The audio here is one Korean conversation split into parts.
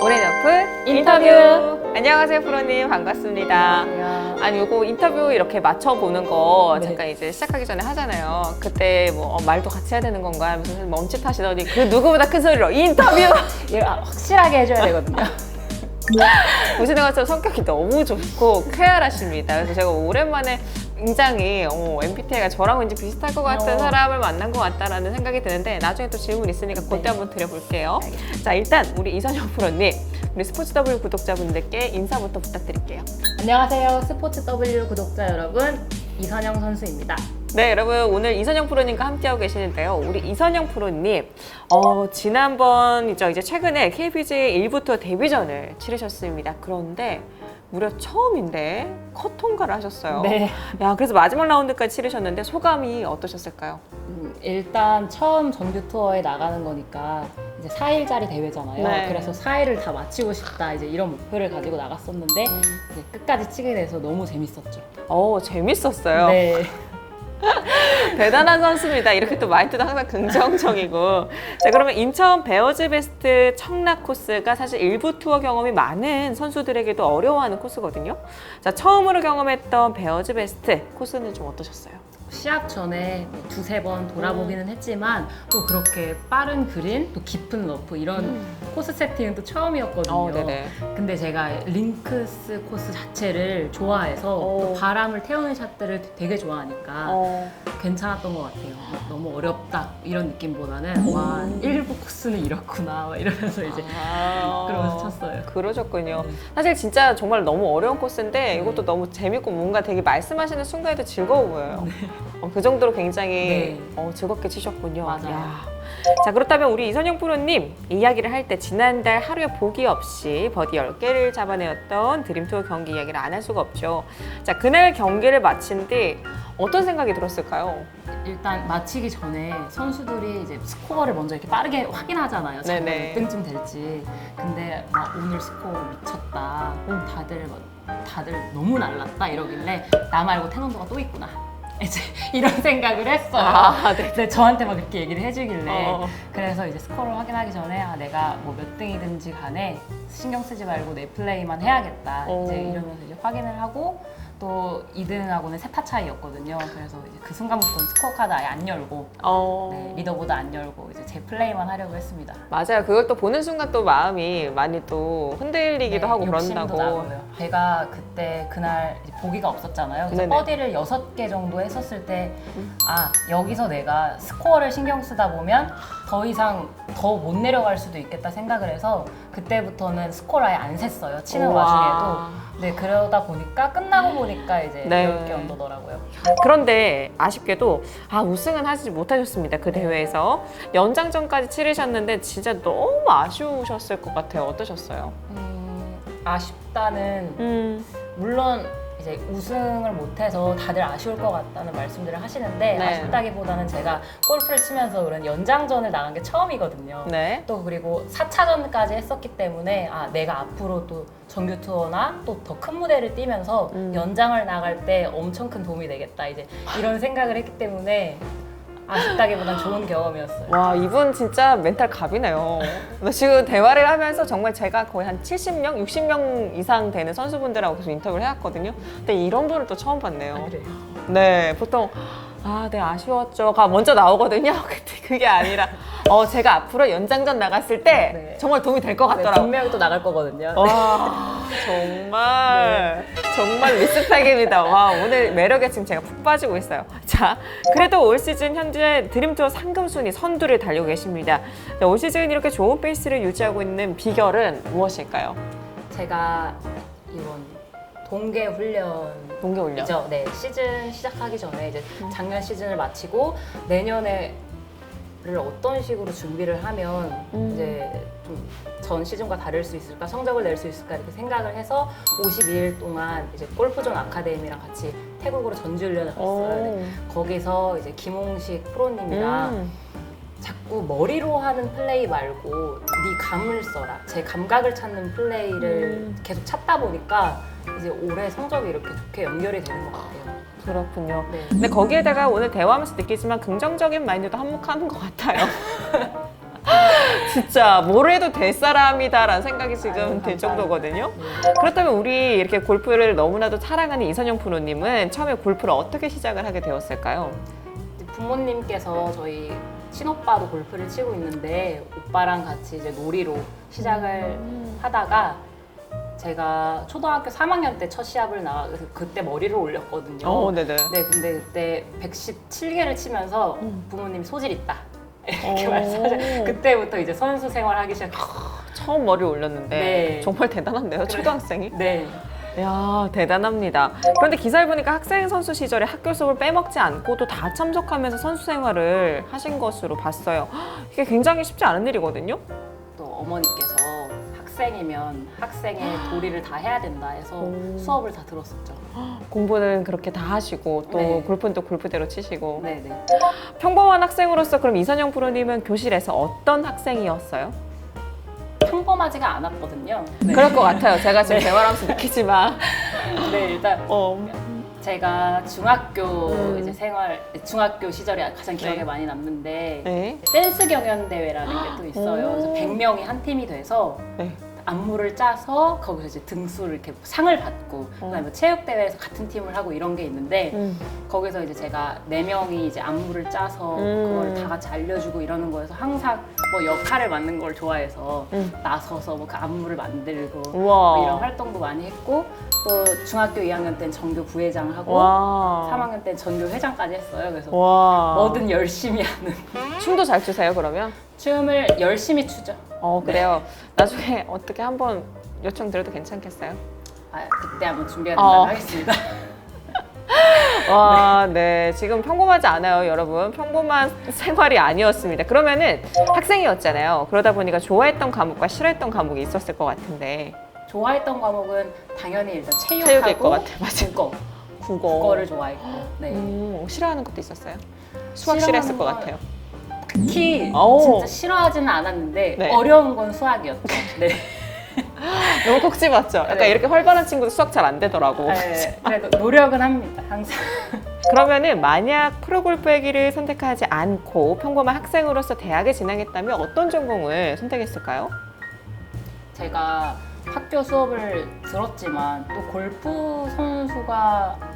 올해너프 인터뷰. 안녕하세요 프로님, 반갑습니다. 아니 요거 인터뷰 이렇게 맞춰보는 거 네. 잠깐 이제 시작하기 전에 하잖아요. 그때 뭐 말도 같이 해야 되는 건가 하면서 멈칫하시더니 그 누구보다 큰 소리로 인터뷰! 이거 확실하게 해줘야 되거든요. 보시는 것처럼 성격이 너무 좋고 쾌활하십니다. 그래서 제가 오랜만에 굉장히 MBTI가 저랑 왠지 비슷할 것 같은 사람을 만난 것 같다라는 생각이 드는데 나중에 또 질문 있으니까 그때 한번 드려볼게요. 자, 일단 우리 이선영 프로님, 우리 스포츠 W 구독자분들께 인사부터 부탁드릴게요. 안녕하세요. 스포츠 W 구독자 여러분, 이선영 선수입니다. 네, 여러분 오늘 이선영 프로님과 함께하고 계시는데요. 우리 이선영 프로님, 지난번이죠. 이제 최근에 KPGA 1부터 데뷔전을 치르셨습니다. 그런데 무려 처음인데 컷 통과를 하셨어요. 네. 야, 그래서 마지막 라운드까지 치르셨는데 소감이 어떠셨을까요? 일단 처음 정규 투어에 나가는 거니까 이제 4일짜리 대회잖아요. 네. 그래서 4일을 다 마치고 싶다 이제 이런 목표를 가지고 나갔었는데 이제 끝까지 치게 돼서 너무 재밌었죠. 재밌었어요. 네. 대단한 선수입니다. 이렇게 또 마인드도 항상 긍정적이고. 자, 그러면 인천 베어즈 베스트 청락 코스가 사실 일부 투어 경험이 많은 선수들에게도 어려워하는 코스거든요. 자, 처음으로 경험했던 베어즈 베스트 코스는 좀 어떠셨어요? 시합 전에 뭐 두세 번 돌아보기는 했지만 또 그렇게 빠른 그린, 또 깊은 러프 이런 코스 세팅은 또 처음이었거든요. 네네. 근데 제가 링크스 코스 자체를 좋아해서 또 바람을 태우는 샷들을 되게 좋아하니까 괜찮았던 것 같아요. 너무 어렵다 이런 느낌보다는 와, 일부 코스는 이렇구나 막 이러면서 이제 그러면서 쳤어요. 그러셨군요. 사실 진짜 정말 너무 어려운 코스인데 이것도 너무 재밌고 뭔가 되게 말씀하시는 순간에도 즐거워 보여요. 그 정도로 굉장히 즐겁게 치셨군요. 맞아요. 야. 자, 그렇다면 우리 이선영 프로님 이야기를 할 때 지난달 하루에 보기 없이 버디 10개를 잡아내었던 드림투어 경기 이야기를 안 할 수가 없죠. 자, 그날 경기를 마친 뒤 어떤 생각이 들었을까요? 일단 마치기 전에 선수들이 이제 스코어를 먼저 이렇게 빠르게 확인하잖아요. 자기가 몇 네네. 등쯤 될지. 근데 오늘 스코어 미쳤다. 다들 너무 날랐다 이러길래 나 말고 테넌더가 또 있구나. 이제 이런 생각을 했어요. 네. 근데 저한테 막 그렇게 얘기를 해주길래 어. 그래서 이제 스코어를 확인하기 전에 내가 뭐 몇 등이든지 간에 신경 쓰지 말고 내 플레이만 해야겠다. 이제 이러면서 이제 확인을 하고 또 2등하고는 세타 차이였거든요. 그래서 이제 그 순간부터는 스코어 카드 아예 안 열고 네, 리더보드 안 열고 이제 제 플레이만 하려고 했습니다. 맞아요. 그걸 또 보는 순간 또 마음이 많이 또 흔들리기도 네, 하고 욕심도 그런다고. 나고요. 제가 그때 그날 이제 보기가 없었잖아요. 그래서 네네. 버디를 6개 정도 했었을 때 여기서 내가 스코어를 신경 쓰다 보면 더 이상 더 못 내려갈 수도 있겠다 생각을 해서 그때부터는 스코어를 아예 안 셌어요. 치는 우와. 와중에도. 네, 그러다 보니까 끝나고 보니까 이제 네. 10개 언더더라고요. 그런데 아쉽게도 우승은 하지 못하셨습니다. 그 대회에서 연장전까지 치르셨는데 진짜 너무 아쉬우셨을 것 같아요. 어떠셨어요? 아쉽다는 물론 이제 우승을 못해서 다들 아쉬울 것 같다는 말씀들을 하시는데 네. 아쉽다기보다는 제가 골프를 치면서 그런 연장전을 나간 게 처음이거든요. 네. 또 그리고 4차전까지 했었기 때문에 내가 앞으로 또 정규 투어나 또 더 큰 무대를 뛰면서 연장을 나갈 때 엄청 큰 도움이 되겠다 이제 이런 생각을 했기 때문에 아쉽다기보단 좋은 경험이었어요. 와, 이분 진짜 멘탈 갑이네요. 지금 대화를 하면서 정말 제가 거의 한 70명, 60명 이상 되는 선수분들하고 계속 인터뷰를 해왔거든요. 근데 이런 분을 또 처음 봤네요. 그래요. 네, 보통 네, 아쉬웠죠가 먼저 나오거든요. 근데 그게 아니라 제가 앞으로 연장전 나갔을 때 네. 정말 도움이 될 것 같더라고요. 분명히 또 나갈 거거든요. 와, 정말 리스펙입니다. 와, 오늘 매력에 지금 제가 푹 빠지고 있어요. 자, 그래도 올 시즌 현재 드림투어 상금 순위 선두를 달리고 계십니다. 자, 올 시즌 이렇게 좋은 페이스를 유지하고 있는 비결은 무엇일까요? 제가 이번 동계 훈련 동계 훈련. 이죠. 네, 시즌 시작하기 전에 이제 작년 시즌을 마치고 내년에를 어떤 식으로 준비를 하면 이제 좀 전 시즌과 다를 수 있을까, 성적을 낼 수 있을까 이렇게 생각을 해서 52일 동안 이제 골프존 아카데미랑 같이 태국으로 전지훈련을 갔어요. 네. 거기서 이제 김홍식 프로님이랑 자꾸 머리로 하는 플레이 말고 네 감을 써라. 제 감각을 찾는 플레이를 계속 찾다 보니까 이제 올해 성적이 이렇게 좋게 연결이 되는 것 같아요. 그렇군요. 네. 근데 거기에다가 오늘 대화하면서 느끼지만 긍정적인 마인드도 한몫하는 것 같아요. 진짜 뭘 해도 될 사람이다라는 생각이 지금 아유, 들 감사합니다. 정도거든요. 그렇다면 우리 이렇게 골프를 너무나도 사랑하는 이선영 프로님은 처음에 골프를 어떻게 시작을 하게 되었을까요? 이제 부모님께서 저희 친오빠도 골프를 치고 있는데 오빠랑 같이 이제 놀이로 시작을 하다가 제가 초등학교 3학년 때 첫 시합을 나가서 그때 머리를 올렸거든요. 네네. 네, 근데 그때 117개를 치면서 부모님이 소질 있다 이렇게 말씀하셔서 그때부터 이제 선수 생활하기 시작했어요. 처음 머리 올렸는데 네. 정말 대단한데요, 초등학생이? 네. 이야, 대단합니다. 그런데 기사를 보니까 학생 선수 시절에 학교 수업을 빼먹지 않고 또 다 참석하면서 선수 생활을 하신 것으로 봤어요. 이게 굉장히 쉽지 않은 일이거든요. 또 어머니께서 학생이면 학생의 도리를 다 해야 된다 해서 오. 수업을 다 들었었죠. 공부는 그렇게 다 하시고 또 네. 골프는 또 골프대로 치시고. 네네. 평범한 학생으로서 그럼 이선영 프로님은 교실에서 어떤 학생이었어요? 평범하지가 않았거든요. 네. 그럴 것 같아요. 제가 지금 대화하면서 느끼지만. 네, 일단 어. 제가 중학교 이제 중학교 시절에 가장 기억에 네. 많이 남는데 네. 댄스 경연 대회라는 게 또 있어요. 그래서 오. 100명이 한 팀이 돼서 네. 안무를 짜서 거기서 이제 등수를 이렇게 상을 받고 그다음에 뭐 체육 대회에서 같은 팀을 하고 이런 게 있는데 거기서 이제 제가 4명이 이제 안무를 짜서 그걸 다 같이 알려주고 이러는 거에서 항상 뭐 역할을 맡는 걸 좋아해서 나서서 뭐 그 안무를 만들고 우와. 뭐 이런 활동도 많이 했고 또 중학교 2학년 때는 전교 부회장 하고 와. 3학년 때는 전교 회장까지 했어요. 그래서 와. 뭐든 열심히 하는 춤도 잘 추세요, 그러면? 춤을 열심히 추죠. 그래요. 나중에 어떻게 한번 요청드려도 괜찮겠어요? 아, 그때 한번 준비가 된다면 하겠습니다. 와, 네. 지금 평범하지 않아요, 여러분. 평범한 생활이 아니었습니다. 그러면은 학생이었잖아요. 그러다 보니까 좋아했던 과목과 싫어했던 과목이 있었을 것 같은데. 좋아했던 과목은 당연히 일단 체육하고 체육일 것 같아요. 맞아요. 국어. 국어를 좋아했고 네. 싫어하는 것도 있었어요? 수학 싫어했을 것 건 같아요. 특히 오. 진짜 싫어하지는 않았는데 네. 어려운 건 수학이었죠. 네. 너무 콕 집었죠? 약간 네. 이렇게 활발한 친구도 수학 잘 안 되더라고. 네, 그래도 노력은 합니다. 항상. 그러면은 만약 프로골프의 길을 선택하지 않고 평범한 학생으로서 대학에 진학했다면 어떤 전공을 선택했을까요? 제가 학교 수업을 들었지만 또 골프 선수가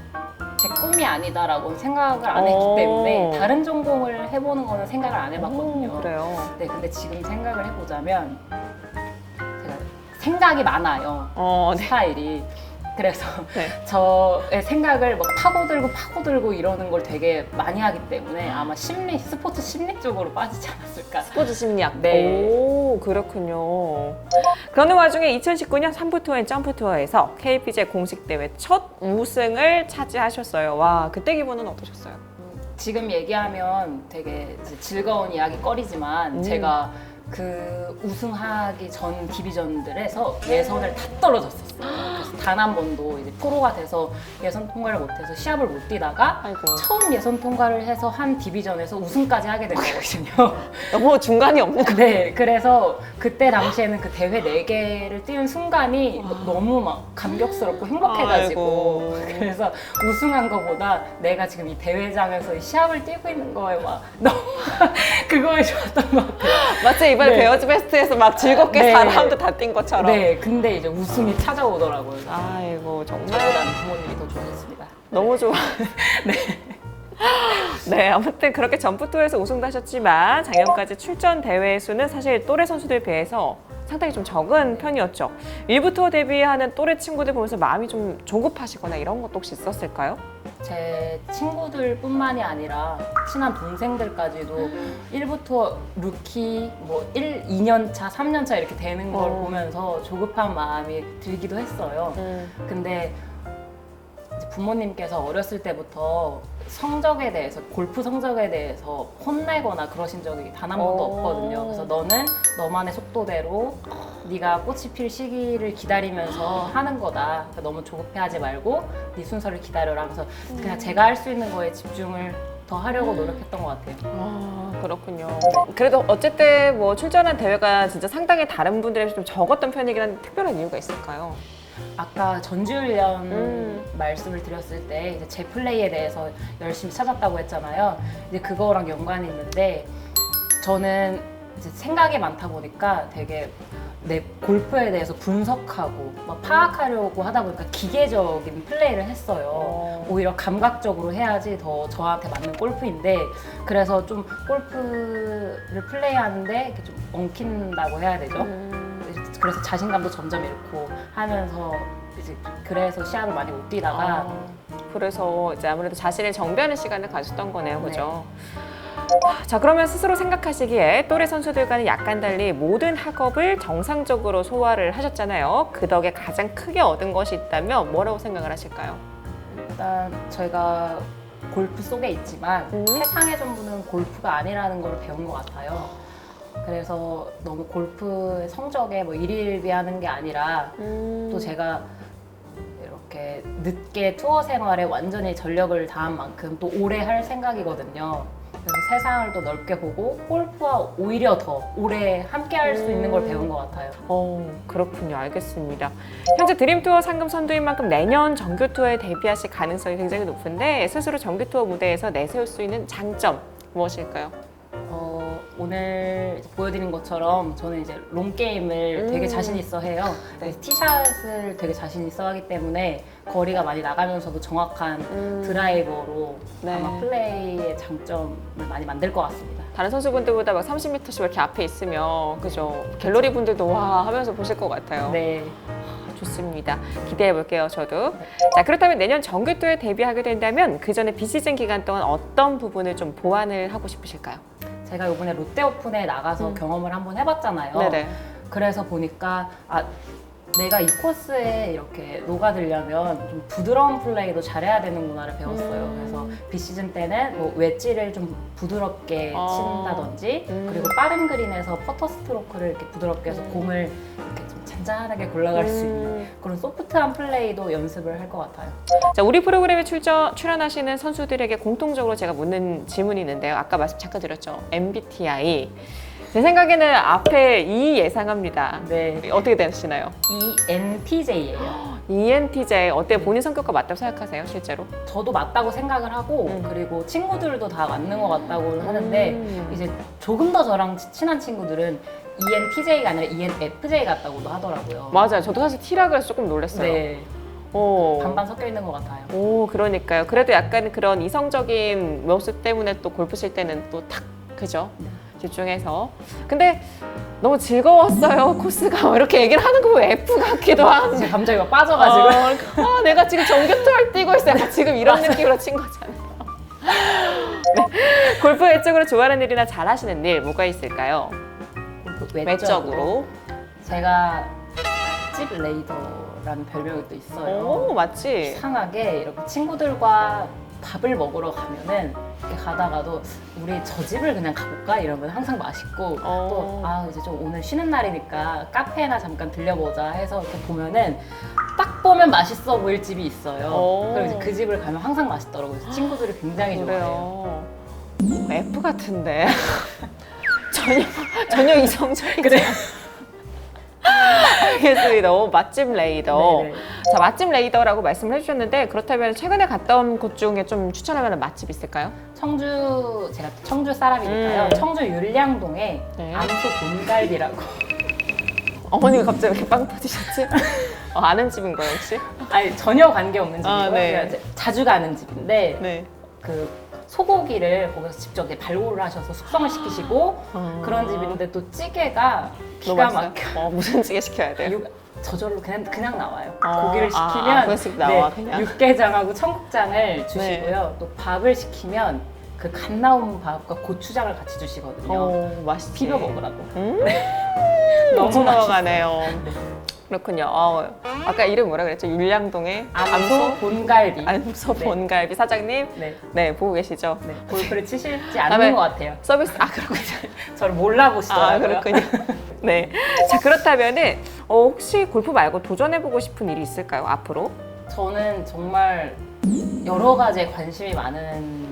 제 꿈이 아니다라고 생각을 안 했기 때문에 다른 전공을 해보는 거는 생각을 안 해봤거든요. 그래요. 네, 근데 지금 생각을 해보자면 제가 생각이 많아요. 네. 스타일이. 그래서 네. 저의 생각을 막 파고들고 이러는 걸 되게 많이 하기 때문에 아마 스포츠 심리 쪽으로 빠지지 않았을까. 스포츠 심리학. 네. 오, 그렇군요. 그러는 와중에 2019년 삼부 투어인 점프 투어에서 KPGA 공식 대회 첫 우승을 차지하셨어요. 와, 그때 기분은 어떠셨어요? 지금 얘기하면 되게 이제 즐거운 이야기거리지만 제가 그 우승하기 전 디비전들에서 예선을 다 떨어졌었어요. 그래서 단 한 번도 이제 프로가 돼서 예선 통과를 못해서 시합을 못 뛰다가 아이고. 처음 예선 통과를 해서 한 디비전에서 우승까지 하게 된 거거든요. 너무 중간이 없는 거. 네, 그래서 그때 당시에는 그 대회 4개를 뛰는 순간이 너무 막 감격스럽고 행복해가지고 아이고. 그래서 우승한 거보다 내가 지금 이 대회장에서 이 시합을 뛰고 있는 거에 막 너무 그거에 좋았던 것 같아요. 마치 이번에 네. 베어즈 베스트에서 막 즐겁게 네. 4라운드 다 뛴 것처럼. 네, 근데 이제 웃음이 찾아오더라고요. 아이고, 정말 저보다는 부모님이 더 좋아했습니다. 너무 좋아. 네, 아무튼 그렇게 점프투어에서 우승도 하셨지만 작년까지 출전 대회 수는 사실 또래 선수들에 비해서 상당히 좀 적은 편이었죠. 일부 투어 데뷔하는 또래 친구들 보면서 마음이 좀 조급하시거나 이런 것도 혹시 있었을까요? 제 친구들뿐만이 아니라 친한 동생들까지도 1부 투어 루키 뭐 2년 차, 3년 차 이렇게 되는 걸 보면서 조급한 마음이 들기도 했어요. 근데 이제 부모님께서 어렸을 때부터 성적에 대해서 골프 성적에 대해서 혼내거나 그러신 적이 단 한 번도 없거든요. 그래서 너는 너만의 속도대로 네가 꽃이 필 시기를 기다리면서 하는 거다. 그러니까 너무 조급해하지 말고 네 순서를 기다려라 하면서 그냥 제가 할 수 있는 거에 집중을 더 하려고 노력했던 것 같아요. 아, 그렇군요. 그래도 어쨌든 뭐 출전한 대회가 진짜 상당히 다른 분들에 비해서 좀 적었던 편이긴 한데 특별한 이유가 있을까요? 아까 전지훈련 말씀을 드렸을 때 이제 제 플레이에 대해서 열심히 찾았다고 했잖아요. 이제 그거랑 연관이 있는데 저는 이제 생각이 많다 보니까 되게 내 골프에 대해서 분석하고 막 파악하려고 하다 보니까 기계적인 플레이를 했어요. 오히려 감각적으로 해야지 더 저한테 맞는 골프인데, 그래서 좀 골프를 플레이하는데 이렇게 좀 엉킨다고 해야 되죠. 그래서 자신감도 점점 잃고 하면서 이제 그래서 시합을 많이 못 뛰다가 그래서 이제 아무래도 자신의 정비하는 시간을 가졌던 거네요, 그죠? 자, 그러면 스스로 생각하시기에 또래 선수들과는 약간 달리 모든 학업을 정상적으로 소화를 하셨잖아요. 그 덕에 가장 크게 얻은 것이 있다면 뭐라고 생각을 하실까요? 일단 저희가 골프 속에 있지만 세상의 전부는 골프가 아니라는 걸 배운 것 같아요. 그래서 너무 골프 성적에 뭐 일희일비하는 게 아니라 또 제가 이렇게 늦게 투어 생활에 완전히 전력을 다한 만큼 또 오래 할 생각이거든요. 그래서 세상을 또 넓게 보고 골프와 오히려 더 오래 함께 할 수 있는 걸 배운 것 같아요. 그렇군요. 알겠습니다. 현재 드림투어 상금 선두인 만큼 내년 정규투어에 데뷔하실 가능성이 굉장히 높은데 스스로 정규투어 무대에서 내세울 수 있는 장점 무엇일까요? 오늘 보여드린 것처럼 저는 이제 롱게임을 되게 자신 있어 해요. 네. 티샷을 되게 자신 있어 하기 때문에 거리가 많이 나가면서도 정확한 드라이버로 네. 아마 플레이의 장점을 많이 만들 것 같습니다. 다른 선수분들보다 막 30m씩 이렇게 앞에 있으면 그죠? 갤러리 분들도 와 하면서 보실 것 같아요. 네. 좋습니다. 기대해 볼게요, 저도. 자, 그렇다면 내년 정규투어에 데뷔하게 된다면 그 전에 비시즌 기간 동안 어떤 부분을 좀 보완을 하고 싶으실까요? 제가 이번에 롯데 오픈에 나가서 경험을 한번 해봤잖아요. 네네. 그래서 보니까 내가 이 코스에 이렇게 녹아들려면 좀 부드러운 플레이도 잘해야 되는구나를 배웠어요. 그래서 비시즌 때는 뭐 웨지를 좀 부드럽게 친다든지 그리고 빠른 그린에서 퍼터 스트로크를 이렇게 부드럽게 해서 공을 이렇게 좀 잔잔하게 굴러갈 수 있는 그런 소프트한 플레이도 연습을 할 것 같아요. 자, 우리 프로그램에 출연하시는 선수들에게 공통적으로 제가 묻는 질문이 있는데요. 아까 말씀 잠깐 드렸죠. MBTI. 제 생각에는 앞에 E 예상합니다. 네. 어떻게 되시나요? ENTJ예요. ENTJ 어때요? 본인 성격과 맞다고 생각하세요, 실제로? 저도 맞다고 생각을 하고 그리고 친구들도 다 맞는 것 같다고 하는데 이제 조금 더 저랑 친한 친구들은 ENTJ가 아니라 ENFJ 같다고도 하더라고요. 맞아요. 저도 사실 T라 그래서 조금 놀랐어요. 네. 오. 반반 섞여 있는 것 같아요. 오, 그러니까요. 그래도 약간 그런 이성적인 모습 때문에 또 골프 칠 때는 또 탁, 그죠? 집중해서. 근데 너무 즐거웠어요, 코스가. 이렇게 얘기를 하는 거 보면 F 같기도 하고. 제가 감정이 막 빠져가지고. 내가 지금 정규투어를 뛰고 있어. 약간 지금 이런 느낌으로 친 거잖아요. 네. 골프 외적으로 좋아하는 일이나 잘하시는 일 뭐가 있을까요? 외적으로. 제가 맛집 레이더라는 별명이 또 있어요. 오, 맞지? 이상하게 이렇게 친구들과 밥을 먹으러 가면은 이렇게 가다가도 우리 저 집을 그냥 가볼까 이러면 항상 맛있고 또 이제 좀 오늘 쉬는 날이니까 카페나 잠깐 들려보자 해서 이렇게 보면은 딱 보면 맛있어 보일 집이 있어요. 그럼 이제 그 집을 가면 항상 맛있더라고요. 그래서 친구들이 굉장히 좋아해요. 그래요. F 같은데. 전혀 이성적이지. 그래. 알겠습니다. 맛집 레이더. 네네. 자, 맛집 레이더라고 말씀을 해주셨는데 그렇다면 최근에 갔다 온 곳 중에 좀 추천할 만한 맛집 있을까요? 제가 청주 사람이니까요. 청주 율량동에 네. 암소 본갈비라고. 어머니가 갑자기 이렇게 빵 터지셨지? 아는 집인 거예요, 혹시? 아니 전혀 관계없는 집이고요. 네. 제가 이제 자주 가는 집인데 네. 그 소고기를 거기서 직접 이제 발골을 하셔서 숙성을 시키시고 그런 집인데 또 찌개가 기가 막혀. 무슨 찌개 시켜야 돼요? 저절로 그냥 나와요. 고기를 시키면 하나씩 나와, 그냥? 육개장하고 청국장을 주시고요. 또 밥을 시키면 그 갓 나온 밥과 고추장을 같이 주시거든요. 맛있지. 비벼 먹으라고. 너무 넘어가네요. 그렇군요. 아까 이름 뭐라 그랬죠? 율량동의 암소 본갈비. 암소 네. 본갈비 사장님. 네. 네, 보고 계시죠? 네, 골프를 치실지 다음에 않는 것 같아요. 서비스 그렇군요. 저를 몰라보시더라고요. 그렇군요. 네. 자, 그렇다면은 혹시 골프 말고 도전해보고 싶은 일이 있을까요? 앞으로? 저는 정말 여러 가지에 관심이 많은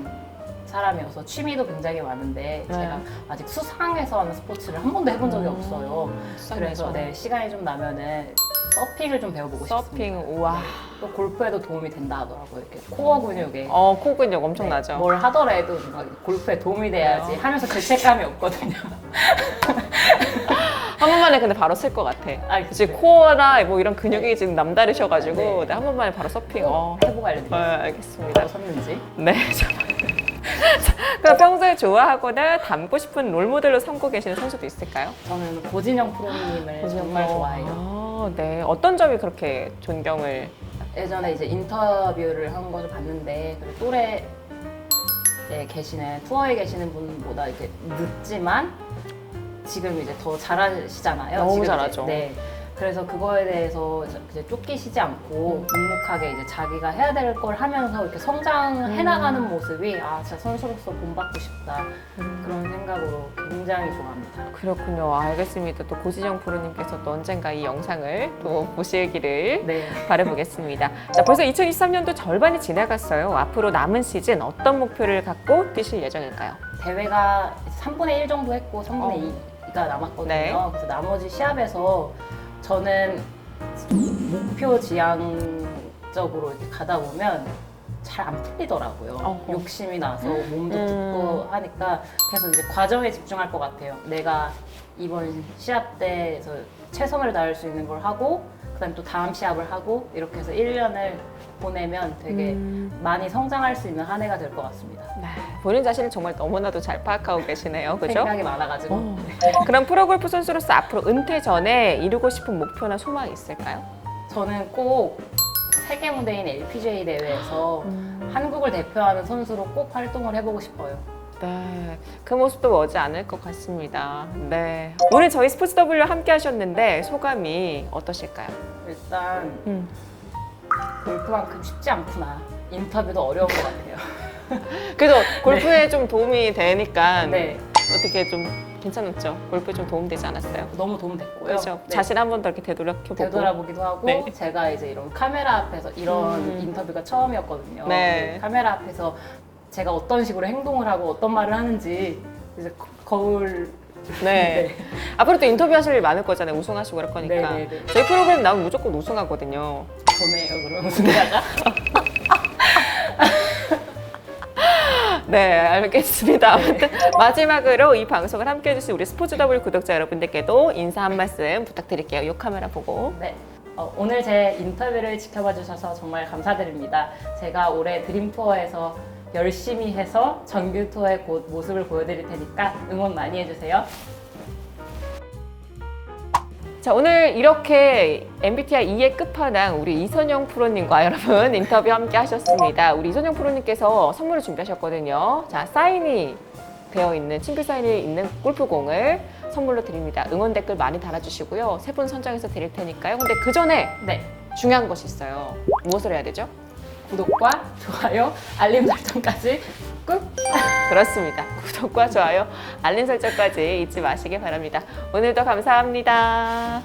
사람이어서 취미도 굉장히 많은데 제가 아직 수상에서 하는 스포츠를 한 번도 해본 적이 없어요. 그래서 시간이 좀 나면은 서핑을 좀 배워보고 싶습니다. 서핑, 우와. 또 골프에도 도움이 된다 하더라고요. 이렇게 코어 근육에 코 근육 엄청나죠? 뭘 하더라도 뭔가 골프에 도움이 돼야지 하면서 죄책감이 없거든요. 한 번만에 근데 바로 쓸 것 같아. 그치. 코어나 뭐 이런 근육이 지금 남다르셔가지고 네. 네, 한 번만에 바로 서핑. 해보고 알려드리겠습니다. 알겠습니다. 바로 섰는지. 네. 자, 그럼 평소에 좋아하거나 닮고 싶은 롤모델로 삼고 계시는 선수도 있을까요? 저는 고진영 프로님을 정말 좋아해요. 네. 어떤 점이 그렇게 존경을? 예전에 이제 인터뷰를 한 것을 봤는데 그 또래에 계시는 투어에 계시는 분보다 이렇게 늦지만 지금 이제 더 잘하시잖아요. 너무 지금 잘하죠. 네. 그래서 그거에 대해서 이제 쫓기시지 않고 묵묵하게 이제 자기가 해야 될 걸 하면서 이렇게 성장해 나가는 모습이 진짜 선수로서 본받고 싶다 그런 생각으로 굉장히 좋아합니다. 그렇군요. 알겠습니다. 또 고지정 프로님께서 또 언젠가 이 영상을 또 보시기를 네. 바라보겠습니다. 자, 벌써 2023년도 절반이 지나갔어요. 앞으로 남은 시즌 어떤 목표를 갖고 뛰실 예정일까요? 대회가 3분의 1 정도 했고 3분의 2가 남았거든요. 네. 그래서 나머지 시합에서 저는 목표 지향적으로 이렇게 가다 보면 잘 안 풀리더라고요. 어허. 욕심이 나서 몸도 붓고 하니까 그래서 이제 과정에 집중할 것 같아요. 내가 이번 시합 때에서 최선을 다할 수 있는 걸 하고 그다음에 또 다음 시합을 하고 이렇게 해서 1년을 보내면 되게 많이 성장할 수 있는 한 해가 될 것 같습니다. 네, 본인 자신을 정말 너무나도 잘 파악하고 계시네요. 그죠? 생각이 많아가지고. 그럼 프로골프 선수로서 앞으로 은퇴 전에 이루고 싶은 목표나 소망이 있을까요? 저는 꼭 세계 무대인 LPGA 대회에서 한국을 대표하는 선수로 꼭 활동을 해보고 싶어요. 네, 그 모습도 머지 않을 것 같습니다. 네, 오늘 저희 스포츠 W 함께 하셨는데 소감이 어떠실까요? 일단 골프만큼 쉽지 않구나. 인터뷰도 어려운 것 같아요. 그래도 골프에 좀 도움이 되니까 네, 어떻게 좀 괜찮았죠? 골프에 좀 도움되지 않았어요? 너무 도움됐고요. 그렇죠. 네. 자신 한 번 더 이렇게 되돌아보고. 되돌아보기도 하고 네. 제가 이제 이런 카메라 앞에서 이런 인터뷰가 처음이었거든요. 네. 근데 카메라 앞에서 제가 어떤 식으로 행동을 하고 어떤 말을 하는지 이제 거울 네. 앞으로 또 인터뷰 하실 일 많을 거잖아요. 우승하시고 그럴 거니까. 네네네. 저희 프로그램 나오면 무조건 우승하거든요. 보내요 그럼 우승자가. 네, 알겠습니다. 아무튼 마지막으로 이 방송을 함께 해주신 우리 스포츠 W 구독자 여러분들께도 인사 한 말씀 부탁드릴게요. 이 카메라 보고. 네. 오늘 제 인터뷰를 지켜봐 주셔서 정말 감사드립니다. 제가 올해 드림 투어에서 열심히 해서 정규 투어의 모습을 보여드릴 테니까 응원 많이 해주세요. 자, 오늘 이렇게 MBTI 2의 끝판왕 우리 이선영 프로님과 여러분 인터뷰 함께 하셨습니다. 우리 이선영 프로님께서 선물을 준비하셨거든요. 자, 사인이 되어 있는, 친필 사인이 있는 골프공을 선물로 드립니다. 응원 댓글 많이 달아주시고요. 3분 선정해서 드릴 테니까요. 근데 그 전에 네. 중요한 것이 있어요. 무엇을 해야 되죠? 구독과 좋아요, 알림 설정까지 꾹! 그렇습니다. 구독과 좋아요, 알림 설정까지 잊지 마시기 바랍니다. 오늘도 감사합니다.